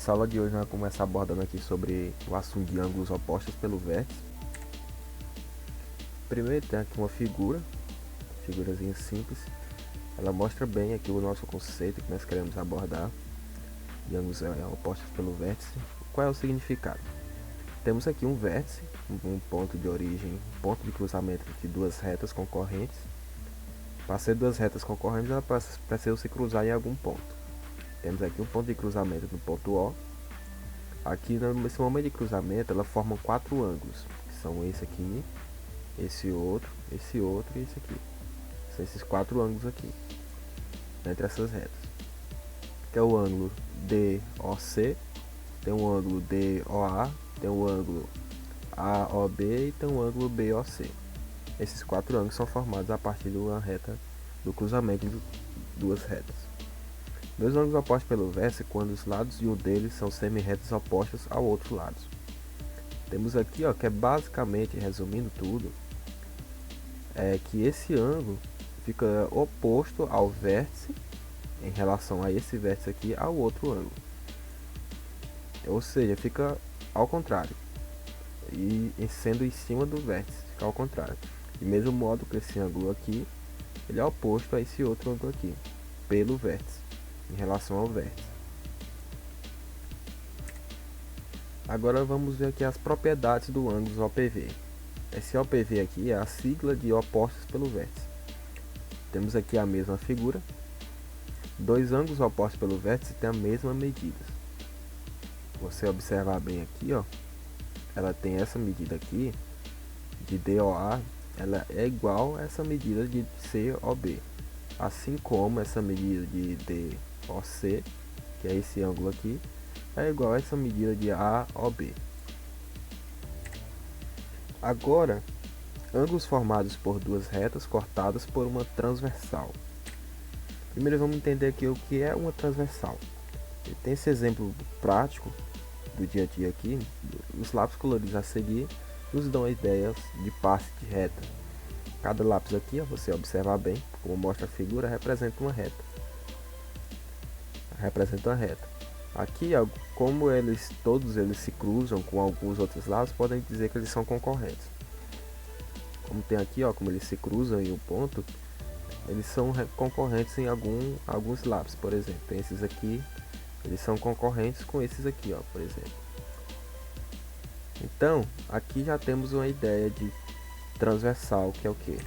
Nessa aula de hoje nós vamos começar abordando aqui sobre o assunto de ângulos opostos pelo vértice. Primeiro tem aqui uma figurazinha simples. Ela mostra bem aqui o nosso conceito que nós queremos abordar de ângulos opostos pelo vértice. Qual é o significado? Temos aqui um vértice, um ponto de origem, um ponto de cruzamento de duas retas concorrentes. Para ser duas retas concorrentes, elas precisam se cruzar em algum ponto. Temos aqui um ponto de cruzamento no ponto O. Aqui nesse momento de cruzamento ela forma quatro ângulos, que são esse aqui, esse outro e esse aqui. São esses quatro ângulos aqui, entre essas retas. Que é o ângulo DOC, tem um ângulo DOA, tem um ângulo AOB e tem um ângulo BOC. Esses quatro ângulos são formados a partir de uma reta, do cruzamento de duas retas. Dois ângulos opostos pelo vértice quando os lados de um deles são semi-retas opostas ao outro lado. Temos aqui, ó, que é basicamente, resumindo tudo, é que esse ângulo fica oposto ao vértice em relação a esse vértice aqui ao outro ângulo. Ou seja, fica ao contrário. E sendo em cima do vértice, fica ao contrário. Do mesmo modo que esse ângulo aqui, ele é oposto a esse outro ângulo aqui, pelo vértice, em relação ao vértice. Agora vamos ver aqui as propriedades do ângulo OPV. Esse OPV aqui é a sigla de opostos pelo vértice. Temos aqui a mesma figura. Dois ângulos opostos pelo vértice têm a mesma medida. Você observar bem aqui, ó, ela tem essa medida aqui de DOA, ela é igual a essa medida de COB, assim como essa medida de DOC, que é esse ângulo aqui, é igual a essa medida de AOB. Agora, ângulos formados por duas retas cortadas por uma transversal. Primeiro vamos entender aqui o que é uma transversal. Tem esse exemplo prático do dia a dia aqui. Os lápis coloridos a seguir nos dão ideias de passe de reta. Cada lápis aqui, ó, você observar bem, como mostra a figura, representa uma reta. Aqui, ó, como todos eles se cruzam com alguns outros lápis, podem dizer que eles são concorrentes. Como tem aqui, ó, como eles se cruzam em um ponto, eles são concorrentes em alguns lápis, por exemplo. Tem esses aqui, eles são concorrentes com esses aqui, ó, por exemplo. Então, aqui já temos uma ideia de transversal, que é o que?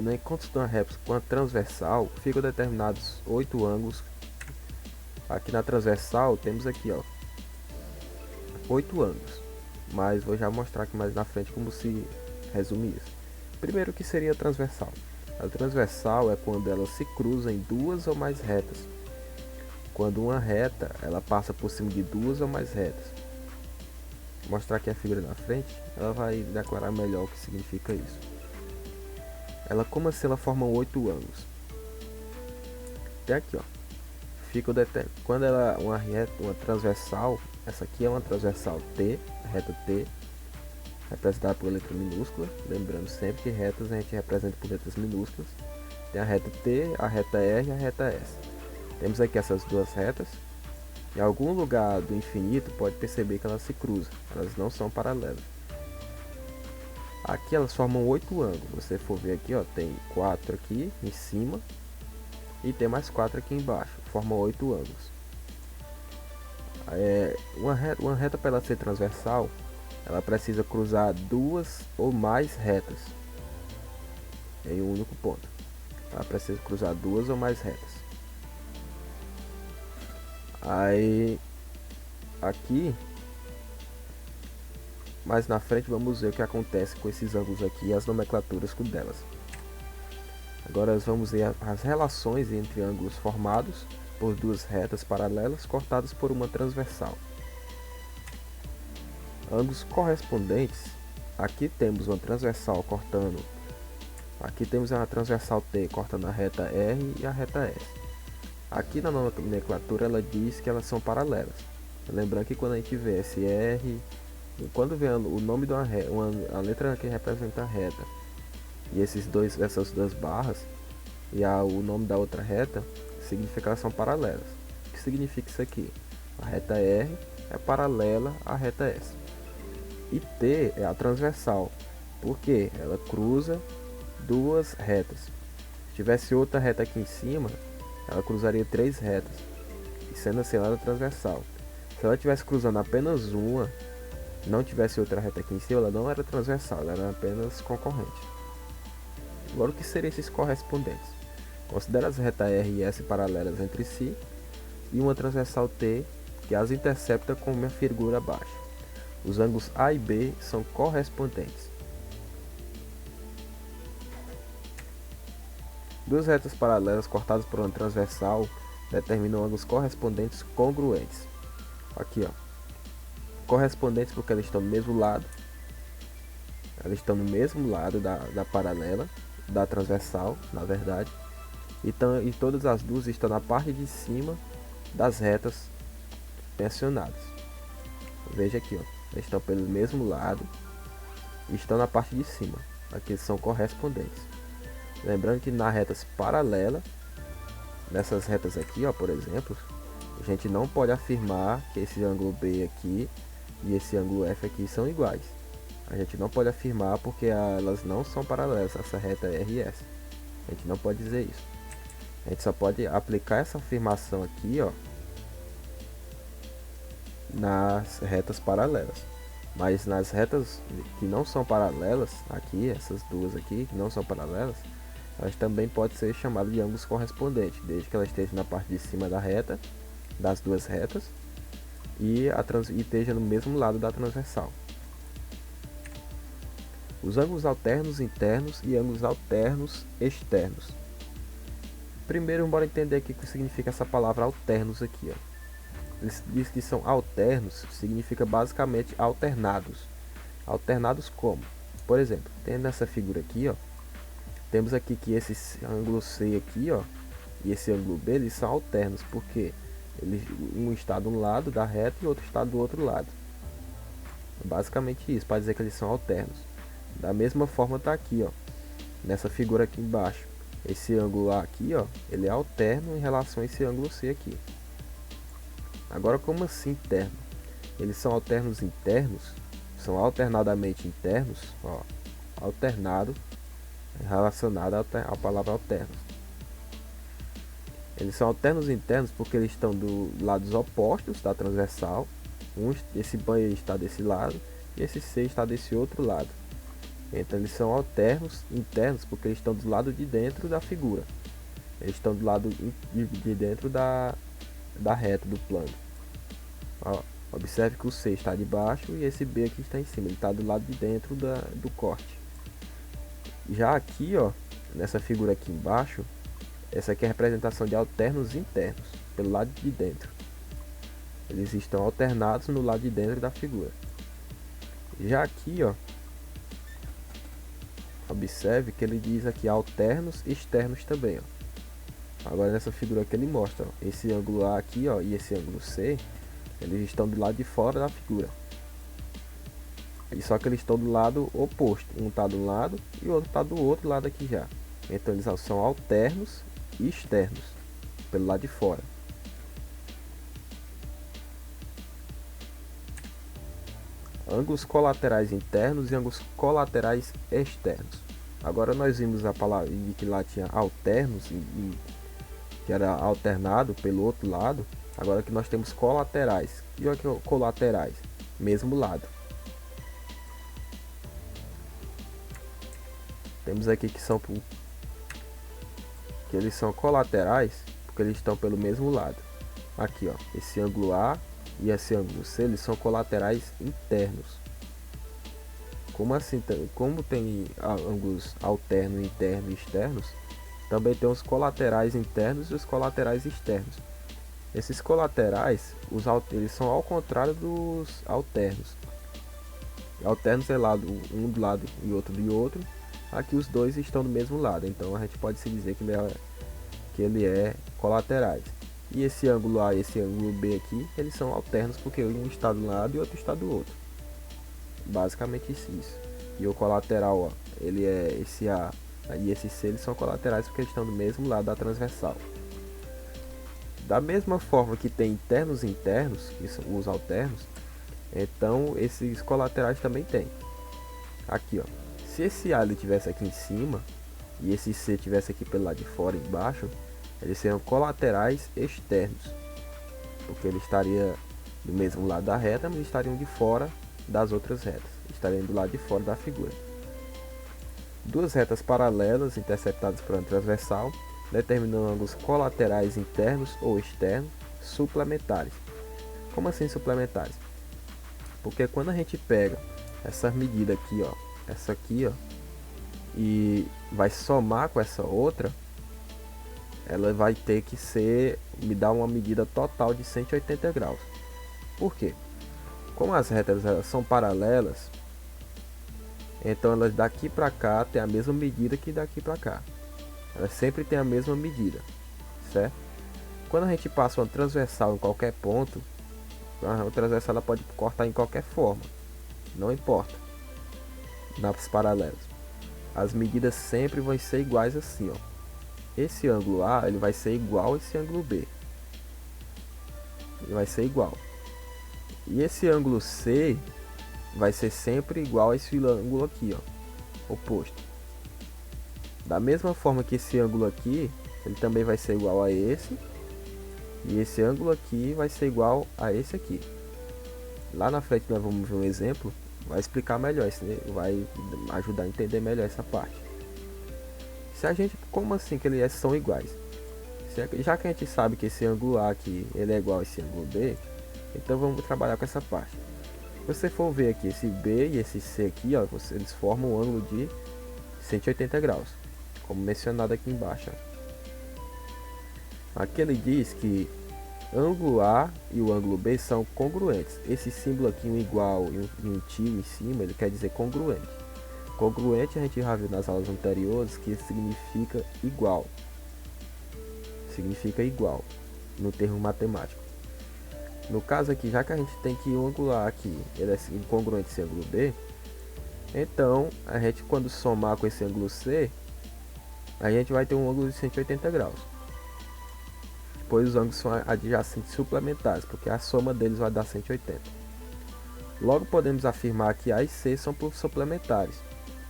No encontro de uma reta com a transversal, ficam determinados 8 ângulos. Aqui na transversal temos aqui, ó, 8 ângulos, mas vou já mostrar aqui mais na frente como se resume isso. Primeiro, o que seria a transversal? A transversal é quando ela se cruza em duas ou mais retas. Quando uma reta ela passa por cima de duas ou mais retas. Vou mostrar aqui a figura na frente, ela vai declarar melhor o que significa isso. Ela, como assim, ela forma 8 ângulos. Tem aqui, ó. Quando ela uma transversal, essa aqui é uma transversal T, a reta T, representada por letra minúscula. Lembrando sempre que retas a gente representa por letras minúsculas. Tem a reta T, a reta R e a reta S. Temos aqui essas duas retas. Em algum lugar do infinito pode perceber que elas se cruzam, elas não são paralelas. Aqui elas formam 8 ângulos. Você for ver aqui, ó, tem 4 aqui em cima e tem mais 4 aqui embaixo, formam 8 ângulos. Uma reta para ela ser transversal, ela precisa cruzar duas ou mais retas em um único ponto. Ela precisa cruzar duas ou mais retas. Aí aqui mais na frente vamos ver o que acontece com esses ângulos aqui e as nomenclaturas delas. Agora vamos ver as relações entre ângulos formados por duas retas paralelas cortadas por uma transversal. Ângulos correspondentes. Aqui temos uma transversal cortando. Aqui temos a transversal T cortando a reta R e a reta S. Aqui na nomenclatura ela diz que elas são paralelas. Lembrando que quando a gente vê esse R, quando vê o nome de a letra que representa a reta e essas duas barras e o nome da outra reta, significa que elas são paralelas. O que significa isso aqui? A reta R é paralela à reta S. E T é a transversal, porque ela cruza duas retas. Se tivesse outra reta aqui em cima, ela cruzaria três retas, e sendo assim ela é transversal. Se ela estivesse cruzando apenas uma, não tivesse outra reta aqui em cima, ela não era transversal, ela era apenas concorrente. Agora, o que seriam esses correspondentes? Considera as retas R e S paralelas entre si e uma transversal T que as intercepta com uma figura abaixo. Os ângulos A e B são correspondentes. Duas retas paralelas cortadas por uma transversal determinam ângulos correspondentes congruentes. Aqui, ó. Correspondentes porque elas estão no mesmo lado. Elas estão no mesmo lado da paralela, da transversal, na verdade. Então, e todas as duas estão na parte de cima das retas mencionadas. Veja aqui, ó. Elas estão pelo mesmo lado e estão na parte de cima. Aqui são correspondentes. Lembrando que nas retas paralelas, nessas retas aqui, ó, por exemplo, a gente não pode afirmar que esse ângulo B aqui e esse ângulo F aqui são iguais. A gente não pode afirmar porque elas não são paralelas, essa reta R e S. A gente não pode dizer isso. A gente só pode aplicar essa afirmação aqui, ó, nas retas paralelas. Mas nas retas que não são paralelas, aqui, essas duas aqui, que não são paralelas, elas também podem ser chamadas de ângulos correspondentes, desde que elas estejam na parte de cima da reta, das duas retas, e esteja no mesmo lado da transversal. Os ângulos alternos internos e ângulos alternos externos. Primeiro, bora entender aqui o que significa essa palavra alternos aqui, ó. Eles dizem que são alternos, significa basicamente alternados. Alternados como? Por exemplo, tendo essa figura aqui, ó, temos aqui que esse ângulo C aqui, ó, e esse ângulo B, eles são alternos, porque um está de um lado da reta e outro está do outro lado. Basicamente isso, para dizer que eles são alternos. Da mesma forma está aqui, ó, nessa figura aqui embaixo. Esse ângulo A aqui, ó, ele é alterno em relação a esse ângulo C aqui. Agora, como assim interno? Eles são alternos internos, são alternadamente internos, ó, alternado, relacionado à palavra alternos. Eles são alternos internos porque eles estão dos lados opostos da transversal. Esse banho está desse lado e esse C está desse outro lado. Então eles são alternos internos porque eles estão do lado de dentro da figura. Eles estão do lado de dentro da reta do plano. Ó, observe que o C está de baixo e esse B aqui está em cima. Ele está do lado de dentro do corte. Já aqui, ó, nessa figura aqui embaixo, essa aqui é a representação de alternos internos, pelo lado de dentro. Eles estão alternados no lado de dentro da figura. Já aqui, ó, observe que ele diz aqui alternos externos também, ó. Agora nessa figura aqui ele mostra, ó, esse ângulo A aqui, ó, e esse ângulo C, eles estão do lado de fora da figura. E só que eles estão do lado oposto. Um está de um lado e o outro está do outro lado aqui já. Então eles são alternos e externos, pelo lado de fora. Ângulos colaterais internos e ângulos colaterais externos. Agora nós vimos a palavra que lá tinha alternos e que era alternado pelo outro lado. Agora que nós temos colaterais. E olha aqui, colaterais, mesmo lado. Temos aqui que eles são colaterais porque eles estão pelo mesmo lado. Aqui, ó, esse ângulo A e esse ângulo C, eles são colaterais internos. Como assim? Como tem ângulos alternos, internos e externos, também tem os colaterais internos e os colaterais externos. Esses colaterais, eles são ao contrário dos alternos. Alternos é um do lado e outro de outro. Aqui os dois estão do mesmo lado, então a gente pode se dizer que ele é colaterais. E esse ângulo A e esse ângulo B aqui, eles são alternos porque um está de um lado e outro está do outro. Basicamente isso. E o colateral, ó, ele é esse A e esse C, eles são colaterais porque eles estão do mesmo lado da transversal. Da mesma forma que tem internos e internos, que são os alternos, então esses colaterais também tem. Aqui, ó. Se esse A ele tivesse aqui em cima e esse C tivesse aqui pelo lado de fora embaixo, eles seriam colaterais externos, porque ele estaria do mesmo lado da reta, mas estariam de fora das outras retas, estariam do lado de fora da figura. Duas retas paralelas interceptadas por uma transversal determinam ângulos colaterais internos ou externos suplementares. Como assim suplementares? Porque quando a gente pega essa medida aqui, ó, essa aqui, ó, e vai somar com essa outra, ela vai ter que me dar uma medida total de 180 graus. Por quê? Como as retas elas são paralelas, então elas daqui para cá tem a mesma medida que daqui para cá. Elas sempre têm a mesma medida, certo? Quando a gente passa uma transversal em qualquer ponto, a transversal ela pode cortar em qualquer forma, não importa. Nas paralelas, as medidas sempre vão ser iguais assim, ó. Esse ângulo A ele vai ser igual a esse ângulo B, ele vai ser igual. E esse ângulo C vai ser sempre igual a esse ângulo aqui, ó, oposto. Da mesma forma que esse ângulo aqui, ele também vai ser igual a esse. E esse ângulo aqui vai ser igual a esse aqui. Lá na frente nós vamos ver um exemplo, vai explicar melhor, isso vai ajudar a entender melhor essa parte. Se a gente, como assim que eles são iguais? Já que a gente sabe que esse ângulo A aqui, ele é igual a esse ângulo B, então vamos trabalhar com essa parte. Se você for ver aqui, esse B e esse C aqui, ó, eles formam um ângulo de 180 graus, como mencionado aqui embaixo. Aqui ele diz que ângulo A e o ângulo B são congruentes. Esse símbolo aqui, um igual e um tio em cima, ele quer dizer congruente. Congruente a gente já viu nas aulas anteriores que significa igual. Significa igual no termo matemático. No caso aqui, já que a gente tem que o ângulo A aqui, ele é incongruente esse ângulo B, então a gente quando somar com esse ângulo C, a gente vai ter um ângulo de 180 graus. Pois os ângulos são adjacentes suplementares, porque a soma deles vai dar 180. Logo podemos afirmar que A e C são suplementares,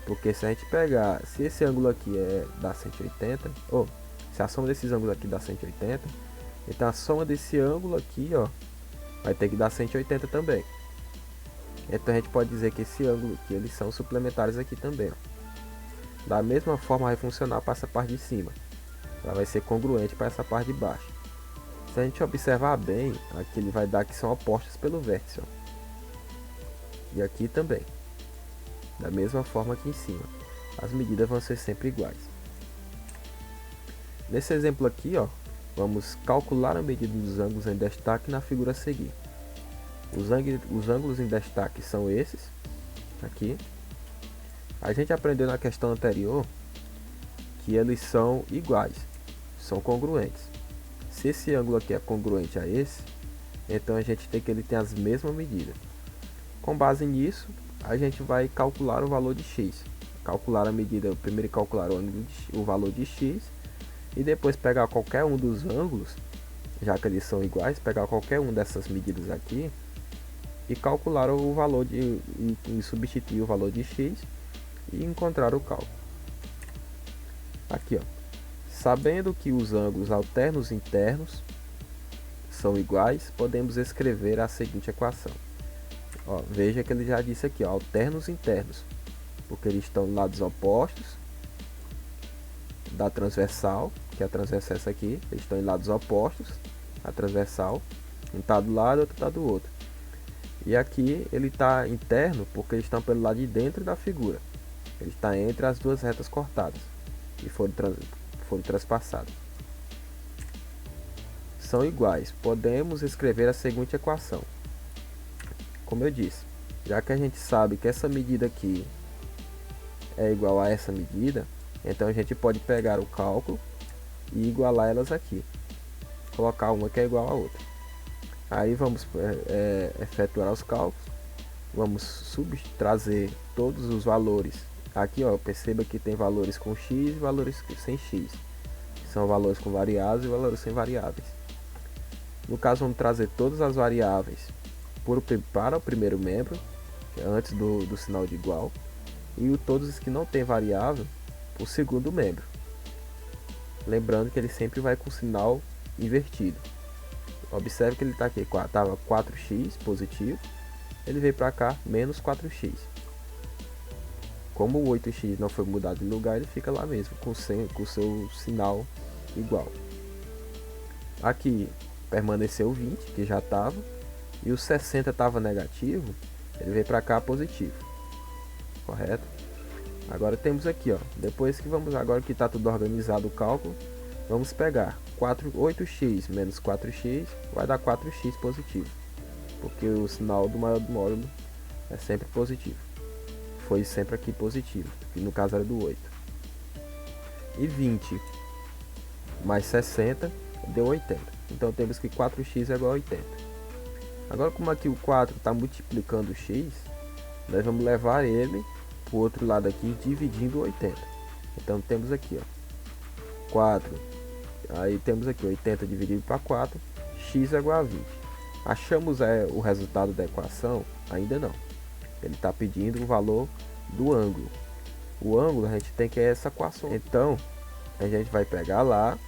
porque se a gente pegar, se esse ângulo aqui dá 180, ou se a soma desses ângulos aqui dá 180, então a soma desse ângulo aqui, ó, vai ter que dar 180 também. Então a gente pode dizer que esse ângulo aqui, eles são suplementares aqui também, ó. Da mesma forma vai funcionar para essa parte de cima, ela vai ser congruente para essa parte de baixo. Se a gente observar bem, aqui ele vai dar que são opostos pelo vértice, ó. E aqui também. Da mesma forma aqui em cima. As medidas vão ser sempre iguais. Nesse exemplo aqui, ó, vamos calcular a medida dos ângulos em destaque na figura a seguir. Os ângulos em destaque são esses, aqui. A gente aprendeu na questão anterior que eles são iguais, são congruentes. Se esse ângulo aqui é congruente a esse, então a gente tem que ele tem as mesmas medidas. Com base nisso, a gente vai calcular o valor de x. Calcular a medida, primeiro calcular o valor de x e depois pegar qualquer um dos ângulos, já que eles são iguais, pegar qualquer um dessas medidas aqui e calcular o valor e substituir o valor de x e encontrar o cálculo. Aqui, ó. Sabendo que os ângulos alternos internos são iguais, podemos escrever a seguinte equação. Ó, veja que ele já disse aqui, ó, alternos internos, porque eles estão em lados opostos da transversal, que a transversal é essa aqui, eles estão em lados opostos, a transversal, um está do lado, outro está do outro. E aqui ele está interno, porque eles estão pelo lado de dentro da figura, ele está entre as duas retas cortadas, que foram transpassadas. São iguais, podemos escrever a seguinte equação. Como eu disse, já que a gente sabe que essa medida aqui é igual a essa medida, então a gente pode pegar o cálculo e igualar elas aqui, colocar uma que é igual a outra. Aí vamos efetuar os cálculos, vamos trazer todos os valores. Aqui, ó, perceba que tem valores com x e valores sem x, são valores com variáveis e valores sem variáveis. No caso, vamos trazer todas as variáveis para o primeiro membro, que é antes do sinal de igual, e todos os que não tem variável para o segundo membro. Lembrando que ele sempre vai com o sinal invertido. Observe que ele está aqui, estava 4x positivo, ele veio para cá menos 4x. Como o 8x não foi mudado de lugar, ele fica lá mesmo, com o seu sinal igual. Aqui permaneceu 20, que já estava, e o 60 estava negativo, ele veio para cá positivo. Correto? Agora temos aqui, ó, depois que agora que está tudo organizado o cálculo, vamos pegar 8x menos 4x, vai dar 4x positivo, porque o sinal do maior do módulo é sempre positivo. Foi sempre aqui positivo, que no caso era do 8. E 20 mais 60 deu 80. Então temos que 4x é igual a 80. Agora, como aqui o 4 está multiplicando o x, nós vamos levar ele para o outro lado aqui, dividindo 80. Então temos aqui, ó, 4. Aí temos aqui 80 dividido para 4, x é igual a 20. Achamos o resultado da equação? Ainda não. Ele está pedindo o valor do ângulo. O ângulo a gente tem que é essa equação. Então a gente vai pegar lá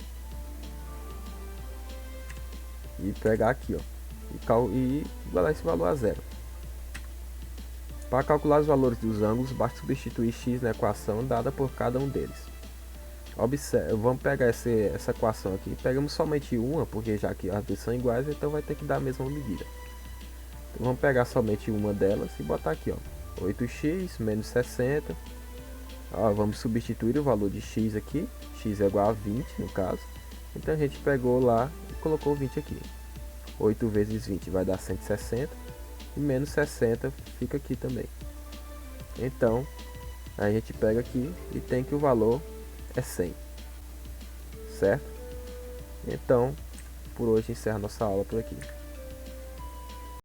e pegar aqui, ó, e igualar esse valor a zero. Para calcular os valores dos ângulos, basta substituir x na equação dada por cada um deles. Observe, vamos pegar essa equação aqui. Pegamos somente uma, porque já que as duas são iguais, então vai ter que dar a mesma medida. Então vamos pegar somente uma delas e botar aqui, ó, 8x menos 60. Ó, vamos substituir o valor de x aqui. X é igual a 20 no caso. Então a gente pegou lá e colocou 20 aqui. 8 vezes 20 vai dar 160. E menos 60 fica aqui também. Então a gente pega aqui e tem que o valor é 100. Certo? Então por hoje encerra nossa aula por aqui.